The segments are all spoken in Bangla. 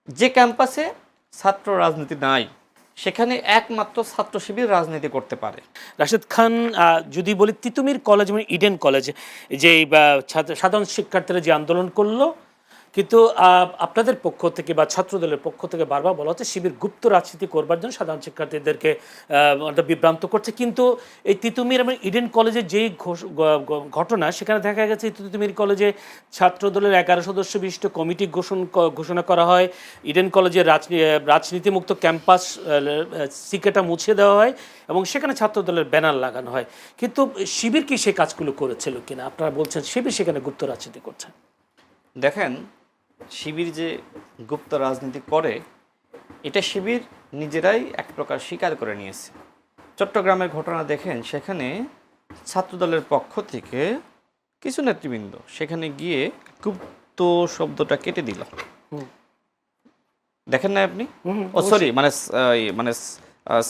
যে ক্যাম্পাসে ছাত্র রাজনীতি নাই সেখানে একমাত্র ছাত্র শিবির রাজনীতি করতে পারে। রাশেদ খান, যদি বলি তিতুমির কলেজ মানে ইডেন কলেজ, যে সাধারণ শিক্ষার্থীরা যে আন্দোলন করলো, কিন্তু আপনাদের পক্ষ থেকে বা ছাত্রদলের পক্ষ থেকে বারবার বলা হচ্ছে শিবির গুপ্ত রাজনীতি করবার জন্য সাধারণ শিক্ষার্থীদেরকে বিভ্রান্ত করছে। কিন্তু এই তিতুমির এবং ইডেন কলেজের যেই ঘটনা, সেখানে দেখা গেছে তিতুমির কলেজে ছাত্রদলের 11 সদস্য বিশিষ্ট কমিটি ঘোষণা করা হয়। ইডেন কলেজের রাজনীতিমুক্ত ক্যাম্পাস সিকেটা মুছে দেওয়া হয় এবং সেখানে ছাত্রদলের ব্যানার লাগানো হয়। কিন্তু শিবির কি সেই কাজগুলো করেছিল কিনা? আপনারা বলছেন শিবির সেখানে গুপ্ত রাজনীতি করছে। দেখেন, শিবির যে গুপ্ত রাজনীতি করে এটা শিবির নিজেরাই এক প্রকার স্বীকার করে নিয়েছে। চট্টগ্রামের ঘটনা দেখেন, সেখানে ছাত্রদলের পক্ষ থেকে কিছু নেতৃবৃন্দ সেখানে গিয়ে গুপ্ত শব্দটা কেটে দিল। দেখেন না আপনি? ও সরি, মানে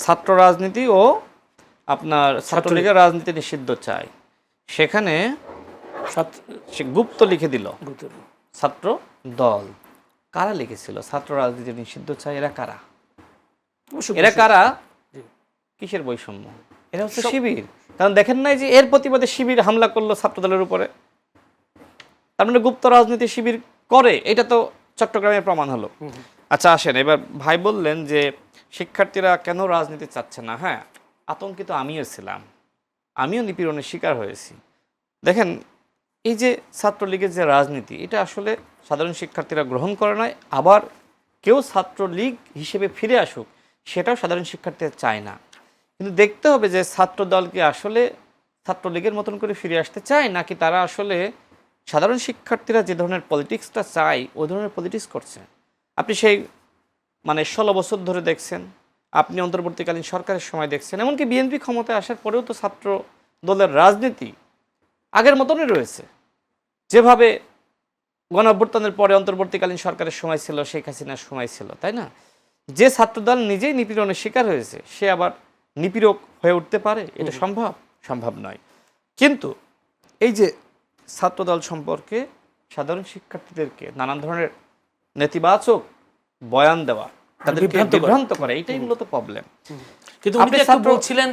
ছাত্র রাজনীতি ও আপনার ছাত্রলীগের রাজনীতি নিষিদ্ধ চায়, সেখানে সে গুপ্ত লিখে দিল ছাত্র দল। কারা লিখেছিল ছাত্র রাজনীতি নিষিদ্ধ চায়? এরা কারা? এরা কারা? কিসের বৈষম্য? এরা হচ্ছে শিবির। কারণ দেখেন নাই যে এর প্রতিবাদে শিবির হামলা করলো ছাত্রদলের উপরে। তার মানে গুপ্ত রাজনীতি শিবির করে, এটা তো চট্টগ্রামের প্রমাণ হলো। আচ্ছা আসেন, এবার ভাই বললেন যে শিক্ষার্থীরা কেন রাজনীতি চাচ্ছে না। হ্যাঁ, আতঙ্কিত আমিও ছিলাম, আমিও নিপীড়নের শিকার হয়েছি। দেখেন, এই যে ছাত্রলীগের যে রাজনীতি, এটা আসলে সাধারণ শিক্ষার্থীরা গ্রহণ করে নয়, আবার কেউ ছাত্রলীগ হিসেবে ফিরে আসুক সেটাও সাধারণ শিক্ষার্থীরা চায় না। কিন্তু দেখতে হবে যে ছাত্র দলকে আসলে ছাত্রলীগের মতন করে ফিরে আসতে চায়, নাকি তারা আসলে সাধারণ শিক্ষার্থীরা যে ধরনের পলিটিক্সটা চায় ওই ধরনের পলিটিক্স করছে। আপনি সেই 16 বছর ধরে দেখছেন, আপনি অন্তর্বর্তীকালীন সরকারের সময় দেখছেন, এমনকি বিএনপি ক্ষমতায় আসার পরেও তো ছাত্র দলের রাজনীতি আগের মতনই রয়েছে। যেভাবে গণঅভ্যুত্থানের পরে অন্তর্বর্তীকালীন সরকারের সময় ছিল, শেখ হাসিনার সময় ছিল, তাই না? যে ছাত্রদল নিজেই নিপীড়নের শিকার হয়েছে সে আবার নিপীড়ক হয়ে উঠতে পারে? এটা সম্ভব? সম্ভব নয়। কিন্তু এই যে ছাত্রদল সম্পর্কে সাধারণ শিক্ষার্থীদেরকে নানান ধরনের নেতিবাচক বয়ান দেওয়া, তাদেরকে বিভ্রান্ত করে, এটাই মূলত প্রবলেম। কিন্তু উনি তো বলছিলেন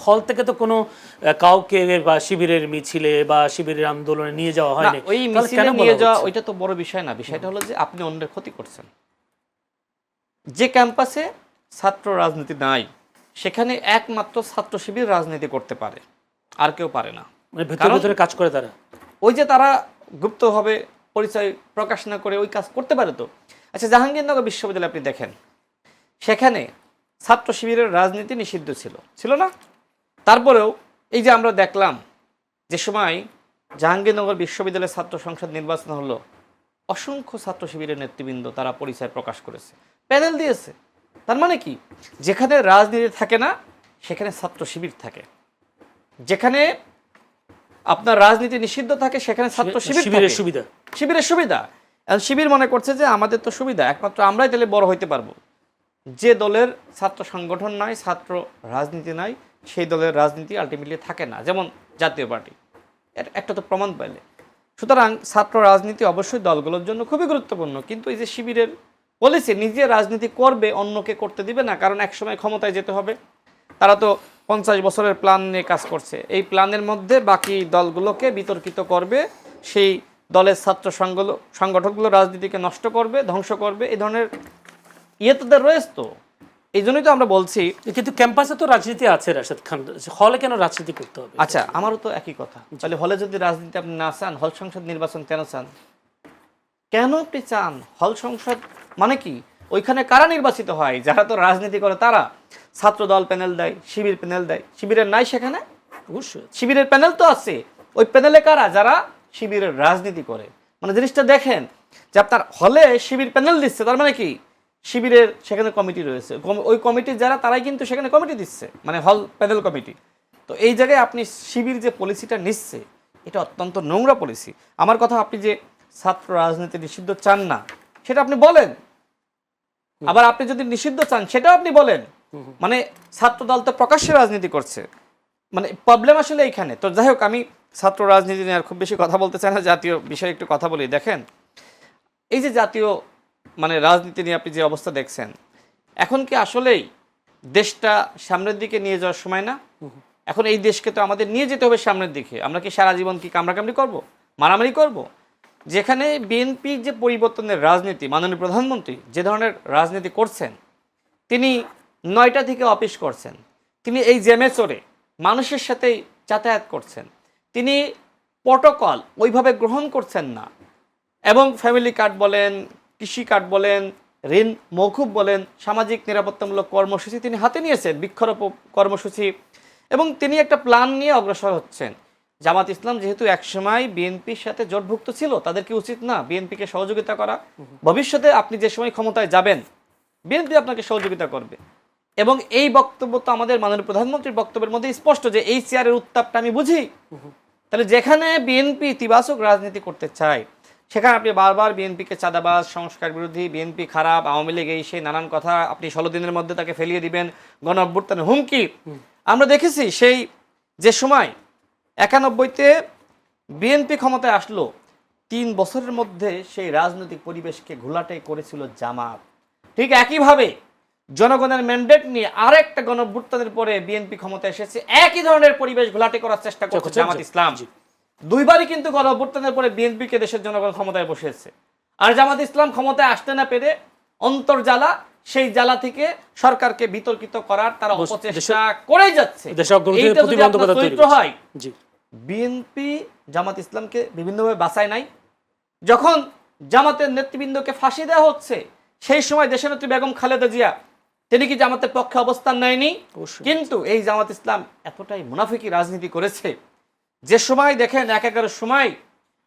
হল থেকে তো কোনো কাউকে বা শিবিরের মিছিলে বা শিবিরের আন্দোলনে নিয়ে যাওয়া হয়নি। ওই মিছিলে নিয়ে যাওয়া ওইটা তো বড় বিষয় না। বিষয়টা হলো যে আপনি অন্যের ক্ষতি করছেন। যে ক্যাম্পাসে ছাত্র রাজনীতি নাই সেখানে একমাত্র ছাত্র শিবির রাজনীতি করতে পারে, আর কেউ পারে না। ভেতরে ভেতরে কাজ করে তারা, ওই যে তারা গুপ্তভাবে পরিচয় প্রকাশ না করে ওই কাজ করতে পারে। তো আচ্ছা, জাহাঙ্গীরনগর বিশ্ববিদ্যালয়ে আপনি দেখেন, সেখানে ছাত্র শিবিরের রাজনীতি নিষিদ্ধ ছিল না? তারপরেও এই যে আমরা দেখলাম যে সময় জাহাঙ্গীরনগর বিশ্ববিদ্যালয়ের ছাত্র সংসদ নির্বাচন হলো, অসংখ্য ছাত্র শিবিরের নেতৃবৃন্দ তারা পরিচয় প্রকাশ করেছে, প্যানেল দিয়েছে। তার মানে কি, যেখানে রাজনীতি থাকে না সেখানে ছাত্র শিবির থাকে, যেখানে আপনার রাজনীতি নিষিদ্ধ থাকে সেখানে ছাত্র শিবিরের সুবিধা। শিবির মনে করছে যে আমাদের তো সুবিধা, একমাত্র আমরাই তাহলে বড় হইতে পারবো। যে দলের ছাত্র সংগঠন নাই, ছাত্র রাজনীতি নাই, সেই দলের রাজনীতি আলটিমেটলি থাকে না, যেমন জাতীয় পার্টি। এর একটা তো প্রমাণ পাইলে। সুতরাং ছাত্র রাজনীতি অবশ্যই দলগুলোর জন্য খুবই গুরুত্বপূর্ণ, কিন্তু এই যে শিবিরের পলিসি, নিজে রাজনীতি করবে, অন্যকে করতে দিবে না, কারণ একসময় ক্ষমতায় যেতে হবে। তারা তো 50 বছরের প্ল্যান নিয়ে কাজ করছে, এই প্ল্যানের মধ্যে বাকি দলগুলোকে বিতর্কিত করবে, সেই দলের ছাত্র সংগঠনগুলো রাজনীতিকে নষ্ট করবে, ধ্বংস করবে, এই ধরনের তাদের রয়েছে। তো এই জন্যই তো আমরা বলছি। কিন্তু ক্যাম্পাসে তো রাজনীতি আছে রাশেদ খান, হলে কেন রাজনীতি করতে হবে? আচ্ছা, আমারও তো একই কথা। তাহলে হলে যদি রাজনীতি আপনি না চান, হল সংসদ নির্বাচন কেন চান? কেন আপনি চান হল সংসদ? মানে কি, ওইখানে কারা নির্বাচিত হয়? যারা তো রাজনীতি করে তারা। ছাত্র দল প্যানেল দেয়, শিবির প্যানেল দেয়, শিবিরের নাই সেখানে? অবশ্যই শিবিরের প্যানেল তো আছে। ওই প্যানেলে কারা? যারা শিবিরের রাজনীতি করে। মানে জিনিসটা দেখেন যে আপনার হলে শিবির প্যানেল দিচ্ছে, তার মানে কি শিবিরের সেখানে কমিটি রয়েছে, ওই কমিটির যারা তারাই কিন্তু সেখানে কমিটি দিচ্ছে, মানে হল প্যানেল কমিটি। তো এই জায়গায় আপনি শিবির যে পলিসিটা নিচ্ছে এটা অত্যন্ত নোংরা পলিসি। আমার কথা, আপনি যে ছাত্র রাজনীতি নিষিদ্ধ চান না সেটা আপনি বলেন, আবার আপনি যদি নিষিদ্ধ চান সেটাও আপনি বলেন। মানে ছাত্র দল তো প্রকাশ্যে রাজনীতি করছে, মানে প্রবলেম আসলে এইখানে। তো যাই হোক, আমি ছাত্র রাজনীতি নিয়ে আর খুব বেশি কথা বলতে চাই না, জাতীয় বিষয়ে একটু কথা বলি। দেখেন, এই যে জাতীয় মানে রাজনীতি নিয়ে আপনি যে অবস্থা দেখছেন, এখন কি আসলেই দেশটা সামনের দিকে নিয়ে যাওয়ার সময় না? এখন এই দেশকে তো আমাদের নিয়ে যেতে হবে সামনের দিকে। আমরা কি সারা জীবন কি কামড়াকামড়ি করব, মারামারি করব? যেখানে বিএনপির যে পরিবর্তনের রাজনীতি, মাননীয় প্রধানমন্ত্রী যে ধরনের রাজনীতি করছেন, তিনি 9টা থেকে অফিস করছেন, তিনি এই জ্যামে চড়ে মানুষের সাথেই যাতায়াত করছেন, তিনি প্রটোকল ওইভাবে গ্রহণ করছেন না, এবং ফ্যামিলি কার্ড বলেন, কৃষি কার্ড বলেন, ঋণ মৌকুব বলেন, সামাজিক নিরাপত্তামূলক কর্মসূচি তিনি হাতে নিয়েছেন, বৃক্ষরোপণ কর্মসূচি, এবং তিনি একটা প্ল্যান নিয়ে অগ্রসর হচ্ছেন। জামাত ইসলাম যেহেতু একসময় বিএনপির সাথে জোটভুক্ত ছিল, তাদের কি উচিত না বিএনপিকে সহযোগিতা করা? ভবিষ্যতে আপনি যে সময় ক্ষমতায় যাবেন, বিএনপি আপনাকে সহযোগিতা করবে। এবং এই বক্তব্য তো আমাদের মাননীয় প্রধানমন্ত্রীর বক্তব্যের মধ্যে স্পষ্ট যে এই চেয়ারের উত্তাপটা আমি বুঝি। তাহলে যেখানে বিএনপি ইতিবাচক রাজনীতি করতে চায়, সেখানে আপনি বারবার বিএনপিকে চাঁদাবাজ, সংস্কার বিরোধী, বিএনপি খারাপ, আওয়ামী লীগ এই সেই নানান কথা আপনি 16 দিনের মধ্যে তাকে ফেলিয়ে দিবেন, গণ অভ্যুত্থানের হুমকি। আমরা দেখেছি সেই যে সময় 91-তে বিএনপি ক্ষমতায় আসলো, 3 বছরের মধ্যে সেই রাজনৈতিক পরিবেশকে ঘোলাটে করেছিল জামাত। ঠিক একইভাবে জনগণের ম্যান্ডেট নিয়ে আরেকটা গণ অভ্যুত্থানের পরে বিএনপি ক্ষমতায় এসেছে, একই ধরনের পরিবেশ ঘোলাটে করার চেষ্টা করছে জামাত ইসলাম। দুইবারই কিন্তু গণ অভ্যুত্থানের পরে বিএনপিকে দেশের জনগণ ক্ষমতায় বসেছে, আর জামাত ইসলাম ক্ষমতায় আসতে না পেরে অন্তর্জালা, সেই জ্বালা থেকে সরকারকে বিতর্কিত করার তারা অপচেষ্টা করে যাচ্ছে। এইটা যদি আপনার চরিত্র হয়, বিএনপি জামাত ইসলামকে বিভিন্নভাবে বাঁচায় নাই। যখন জামাতের নেতৃবৃন্দকে ফাঁসি দেওয়া হচ্ছে, সেই সময় দেশনেত্রী বেগম খালেদা জিয়া তিনি কি জামাতের পক্ষে অবস্থান নেয়নি? কিন্তু এই জামাত ইসলাম এতটাই মুনাফিকি রাজনীতি করেছে, যে সময় দেখেন 11 সময়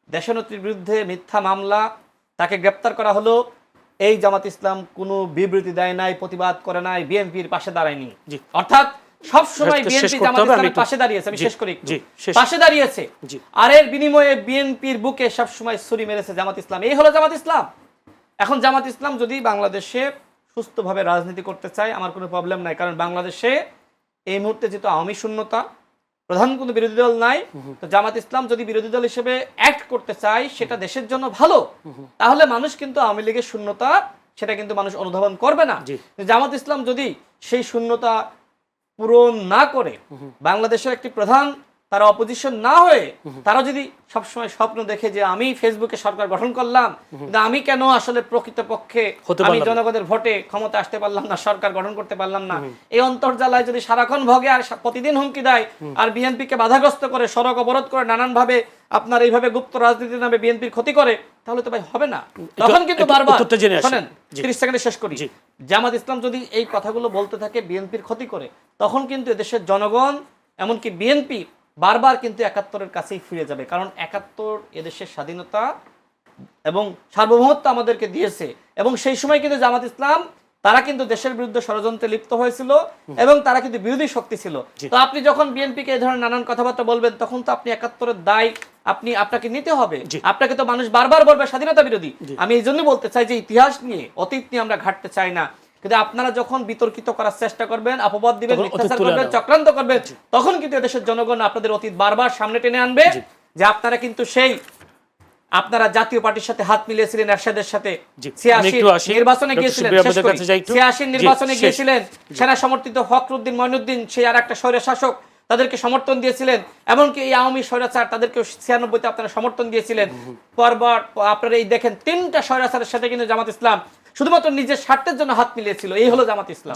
দেশনেত্রীর বিরুদ্ধে মিথ্যা মামলা, তাকে গ্রেপ্তার করা হলো, এই জামাত ইসলাম কোনো বিবৃতি দেয় নাই, প্রতিবাদ করে নাই, বিএনপির পাশে দাঁড়ায়নি। অর্থাৎ সব সময় বিএনপি জামাত ইসলামের পাশে দাঁড়িয়েছে। আমি শেষ করি, পাশে দাঁড়িয়েছে, আর এর বিনিময়ে বিএনপির বুকে সব সময় ছুরি মেরেছে জামাত ইসলাম। এই হলো জামাত ইসলাম। এখন জামাত ইসলাম যদি বাংলাদেশে সুস্থভাবে রাজনীতি করতে চায়, আমার কোনো প্রবলেম নাই, কারণ বাংলাদেশে এই মুহূর্তে যেহেতু আওয়ামী শূন্যতা, প্রধান কোনো বিরোধী দল নাই, তো জামাত ইসলাম যদি বিরোধী দল হিসেবে অ্যাক্ট করতে চায়, সেটা দেশের জন্য ভালো। তাহলে মানুষ কিন্তু আওয়ামী লীগের শূন্যতা, সেটা কিন্তু মানুষ অনুধাবন করবে না। জামাত ইসলাম যদি সেই শূন্যতা পূরণ না করে, বাংলাদেশের একটি প্রধান তারা অপোজিশন না হয়ে, তারা যদি সবসময় স্বপ্ন দেখে যে আমি ফেসবুকে সরকার গঠন করলাম, কিন্তু আমি কেন আসলে প্রকৃতপক্ষে আমি জনগণের ভোটে ক্ষমতা আসতে পারলাম না, সরকার গঠন করতে পারলাম না, এই অন্তর্জালায় যদি সারাক্ষণ ভোগে আর প্রতিদিন হুমকি দেয়, আর বিএনপিকে বাধাগ্রস্ত করে, সড়ক অবরোধ করে, নানান ভাবে আপনার এইভাবে গুপ্ত রাজনীতির নামে বিএনপির ক্ষতি করে, তাহলে তো ভাই হবে না। তখন কিন্তু বারবার শোনেন, 30 সেকেন্ডে শেষ করি, জামাত ইসলাম যদি এই কথাগুলো বলতে থাকে বিএনপির ক্ষতি করে, তখন কিন্তু এদেশের জনগণ, এমনকি বিএনপি বারবার কিন্তু 71-এর কাছেই ফিরে যাবে। কারণ 71 এদেশের স্বাধীনতা এবং সার্বভৌমত্ব আমাদেরকে দিয়েছে, এবং সেই সময় কিন্তু জামাত ইসলাম তারা কিন্তু দেশের বিরুদ্ধে ষড়যন্ত্রে লিপ্ত হয়েছিল, এবং তারা কিন্তু বিরোধী শক্তি ছিল। তো আপনি যখন বিএনপিকে এই ধরনের নানান কথাবার্তা বলবেন, তখন তো আপনি 71-এর দায় আপনাকে নিতে হবে। আপনাকে তো মানুষ বারবার বলবে স্বাধীনতা বিরোধী। আমি এই জন্যই বলতে চাই যে ইতিহাস নিয়ে, অতীত নিয়ে আমরা ঘাটতে চাই না, কিন্তু আপনারা যখন বিতর্কিত করার চেষ্টা করবেন, অপবাদ দিবেন, মিথ্যাচার করবেন, চক্রান্ত করবেন, তখন কিন্তু দেশের জনগণ আপনাদের অতীত বারবার সামনে টেনে আনবে যে আপনারা কিন্তু সেই আপনারা জাতীয় পার্টির সাথে হাত মিলিয়েছিলেন, এরশাদের সাথে 86 নির্বাচনে গিয়েছিলেন, 86 নির্বাচনে গিয়েছিলেন, সেনা সমর্থিত ফখরুদ্দিন মঈনুদ্দিন সেই আর একটা স্বৈর শাসক, তাদেরকে সমর্থন দিয়েছিলেন, এমনকি এই আওয়ামী স্বৈরাচার তাদেরকে 96-তে আপনারা সমর্থন দিয়েছিলেন। পরপর আপনারা এই দেখেন 3টা স্বৈরাচারের সাথে কিন্তু জামাত ইসলাম শুধুমাত্র নিজের স্বার্থের জন্য হাত মিলিয়েছিল। এই হলো জামাত ইসলাম।